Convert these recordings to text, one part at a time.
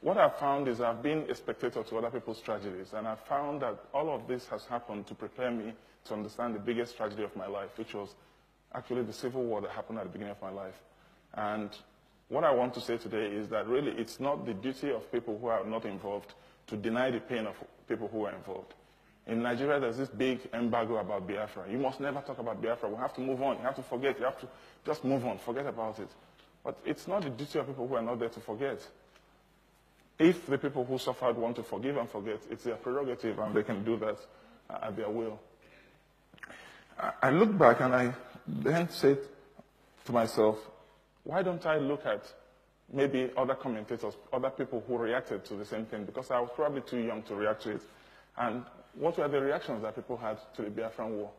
What I've found is I've been a spectator to other people's tragedies, and I've found that all of this has happened to prepare me to understand the biggest tragedy of my life, which was actually the civil war that happened at the beginning of my life. And what I want to say today is that really it's not the duty of people who are not involved to deny the pain of people who are involved. In Nigeria, there's this big embargo about Biafra. You must never talk about Biafra. We have to move on. You have to forget. You have to just move on. Forget about it. But it's not the duty of people who are not there to forget. If the people who suffered want to forgive and forget, it's their prerogative, and they can do that at their will. I look back and I then said to myself, why don't I look at maybe other commentators, other people who reacted to the same thing, because I was probably too young to react to it. And what were the reactions that people had to the Biafran War?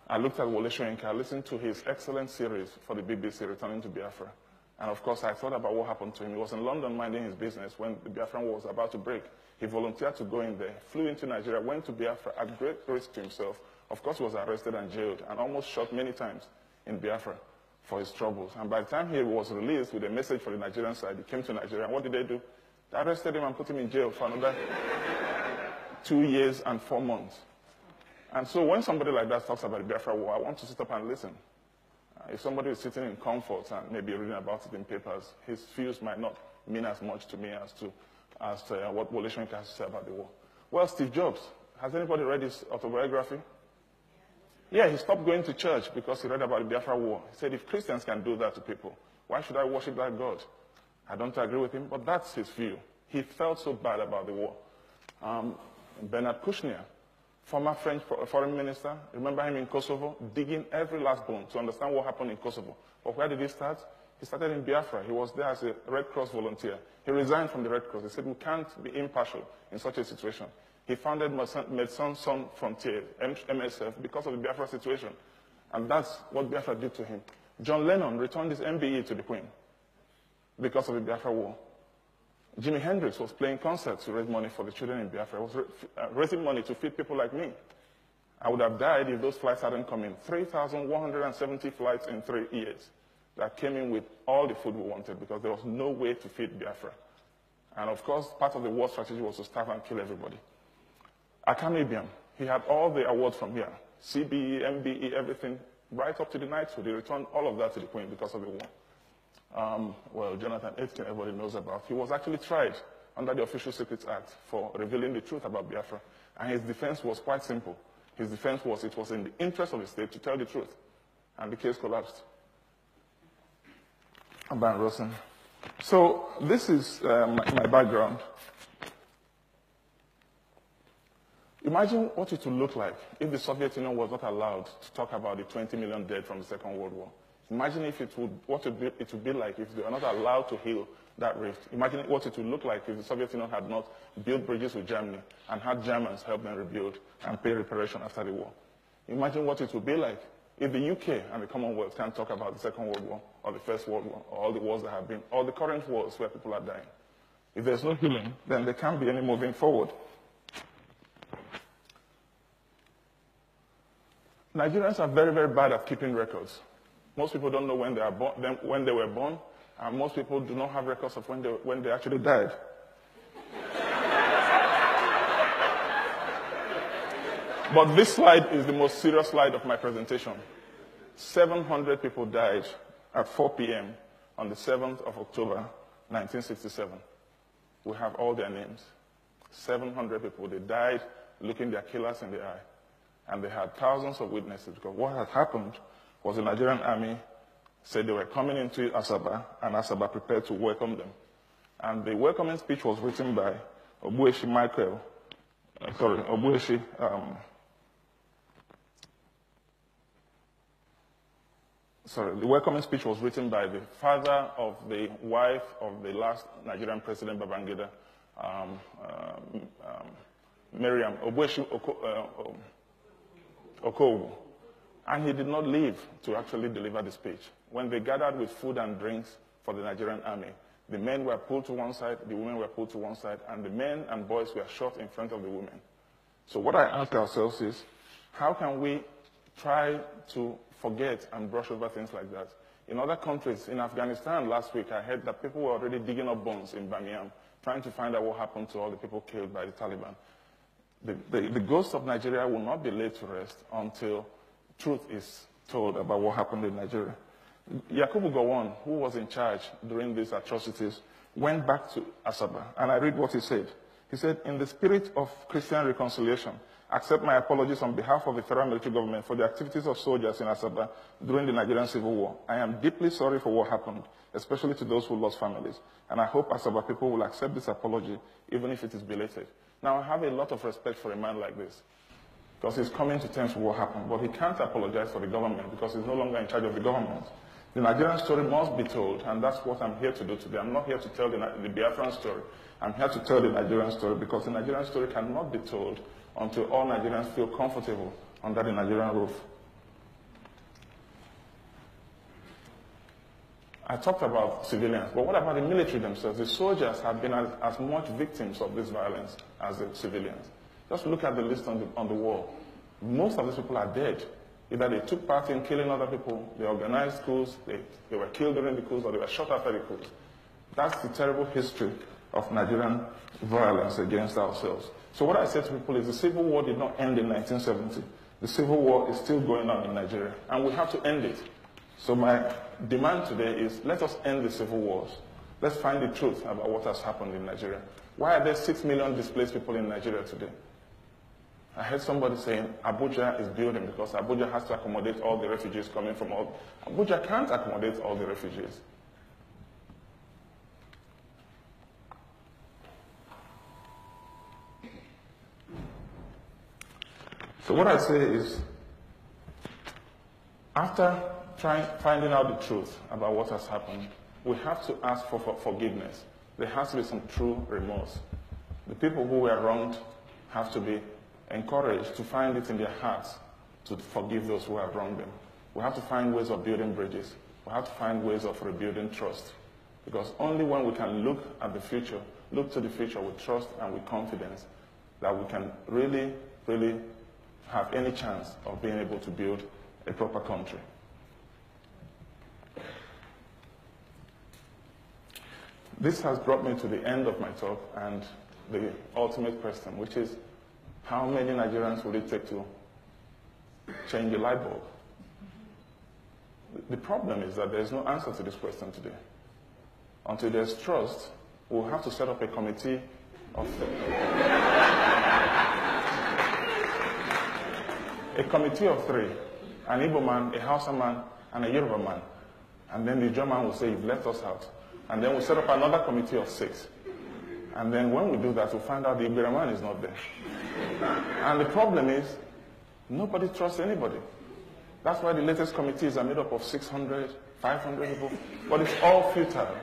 I looked at Wole Soyinka, I listened to his excellent series for the BBC, Returning to Biafra. And of course, I thought about what happened to him. He was in London minding his business when the Biafran War was about to break. He volunteered to go in there, flew into Nigeria, went to Biafra at great risk to himself. Of course, he was arrested and jailed and almost shot many times in Biafra for his troubles. And by the time he was released with a message for the Nigerian side, he came to Nigeria. And what did they do? They arrested him and put him in jail for another 2 years and 4 months. And so when somebody like that talks about the Biafra War, I want to sit up and listen. If somebody is sitting in comfort and maybe reading about it in papers, his views might not mean as much to me as to what Wole Soyinka has to say about the war. Well, Steve Jobs, has anybody read his autobiography? Yeah, he stopped going to church because he read about the Biafra War. He said, if Christians can do that to people, why should I worship that God? I don't agree with him, but that's his view. He felt so bad about the war. Bernard Kouchner, former French foreign minister, remember him in Kosovo, digging every last bone to understand what happened in Kosovo. But where did he start? He started in Biafra. He was there as a Red Cross volunteer. He resigned from the Red Cross. He said, we can't be impartial in such a situation. He founded Médecins Sans Frontières, MSF, because of the Biafra situation. And that's what Biafra did to him. John Lennon returned his MBE to the Queen because of the Biafra War. Jimi Hendrix was playing concerts to raise money for the children in Biafra. He was raising money to feed people like me. I would have died if those flights hadn't come in. 3,170 flights in 3 years that came in with all the food we wanted because there was no way to feed Biafra. And of course, part of the war strategy was to starve and kill everybody. Akamibiam, he had all the awards from here. CBE, MBE, everything, right up to the knighthood. He returned all of that to the Queen because of the war. Well, Jonathan Aitken, everybody knows about. He was actually tried under the Official Secrets Act for revealing the truth about Biafra. And his defense was quite simple. His defense was it was in the interest of the state to tell the truth. And the case collapsed. Ban Rosen. So this is my background. Imagine what it would look like if the Soviet Union was not allowed to talk about the 20 million dead from the Second World War. Imagine if it would be like if they were not allowed to heal that rift. Imagine what it would look like if the Soviet Union had not built bridges with Germany and had Germans help them rebuild and pay reparation after the war. Imagine what it would be like if the UK and the Commonwealth can't talk about the Second World War or the First World War or all the wars that have been, or the current wars where people are dying. If there's no healing, then there can't be any moving forward. Nigerians are very, very bad at keeping records. Most people don't know when they were born, and most people do not have records of when they actually died. But this slide is the most serious slide of my presentation. 700 people died at 4 p.m. on the 7th of October, 1967. We have all their names. 700 people, they died looking their killers in the eye. And they had thousands of witnesses, because what had happened was the Nigerian army said they were coming into Asaba, and Asaba prepared to welcome them. And the welcoming speech was written by Obueshi Michael, Obueshi, the welcoming speech was written by the father of the wife of the last Nigerian president, Babangida, Miriam, Obueshi Okowu. And he did not leave to actually deliver the speech. When they gathered with food and drinks for the Nigerian army, the men were pulled to one side, the women were pulled to one side, and the men and boys were shot in front of the women. So what I ask ourselves is, how can we try to forget and brush over things like that? In other countries, in Afghanistan last week, I heard that people were already digging up bones in Birmingham, trying to find out what happened to all the people killed by the Taliban. The ghost of Nigeria will not be laid to rest until truth is told about what happened in Nigeria. Yakubu Gowon, who was in charge during these atrocities, went back to Asaba, and I read what he said. He said, in the spirit of Christian reconciliation, accept my apologies on behalf of the federal military government for the activities of soldiers in Asaba during the Nigerian Civil War. I am deeply sorry for what happened, especially to those who lost families, and I hope Asaba people will accept this apology, even if it is belated. Now, I have a lot of respect for a man like this, because he's coming to terms with what happened, but he can't apologize for the government because he's no longer in charge of the government. The Nigerian story must be told, and that's what I'm here to do today. I'm not here to tell the Biafran story. I'm here to tell the Nigerian story because the Nigerian story cannot be told until all Nigerians feel comfortable under the Nigerian roof. I talked about civilians, but what about the military themselves? The soldiers have been as much victims of this violence as the civilians. Just look at the list on the wall. Most of these people are dead. Either they took part in killing other people, they organized coups, they were killed during the coups, or they were shot after the coups. That's the terrible history of Nigerian violence against ourselves. So what I say to people is the Civil War did not end in 1970. The Civil War is still going on in Nigeria, and we have to end it. So my demand today is let us end the civil wars. Let's find the truth about what has happened in Nigeria. Why are there 6 million displaced people in Nigeria today? I heard somebody saying Abuja is building because Abuja has to accommodate all the refugees coming from all. Abuja can't accommodate all the refugees. So what I say is, after finding out the truth about what has happened, we have to ask for forgiveness. There has to be some true remorse. The people who were wronged have to be encouraged to find it in their hearts to forgive those who have wronged them. We have to find ways of building bridges. We have to find ways of rebuilding trust. Because only when we can look at the future, look to the future with trust and with confidence, that we can really, really have any chance of being able to build a proper country. This has brought me to the end of my talk and the ultimate question, which is, how many Nigerians will it take to change the light bulb? The problem is that there is no answer to this question today. Until there's trust, we'll have to set up a committee of three, an Igbo man, a Hausa man, and a Yoruba man. And then the German will say, you've left us out. And then we'll set up another committee of 6. And then when we do that, we'll find out the Ibera man is not there. And the problem is, nobody trusts anybody. That's why the latest committees are made up of 600, 500 people. But it's all futile.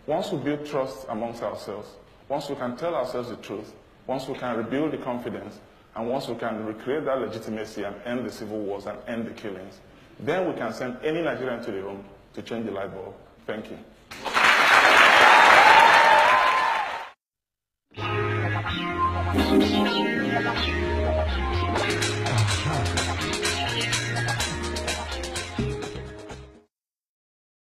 Once we build trust amongst ourselves, once we can tell ourselves the truth, once we can rebuild the confidence, and once we can recreate that legitimacy and end the civil wars and end the killings, then we can send any Nigerian to the room to change the light bulb. Thank you.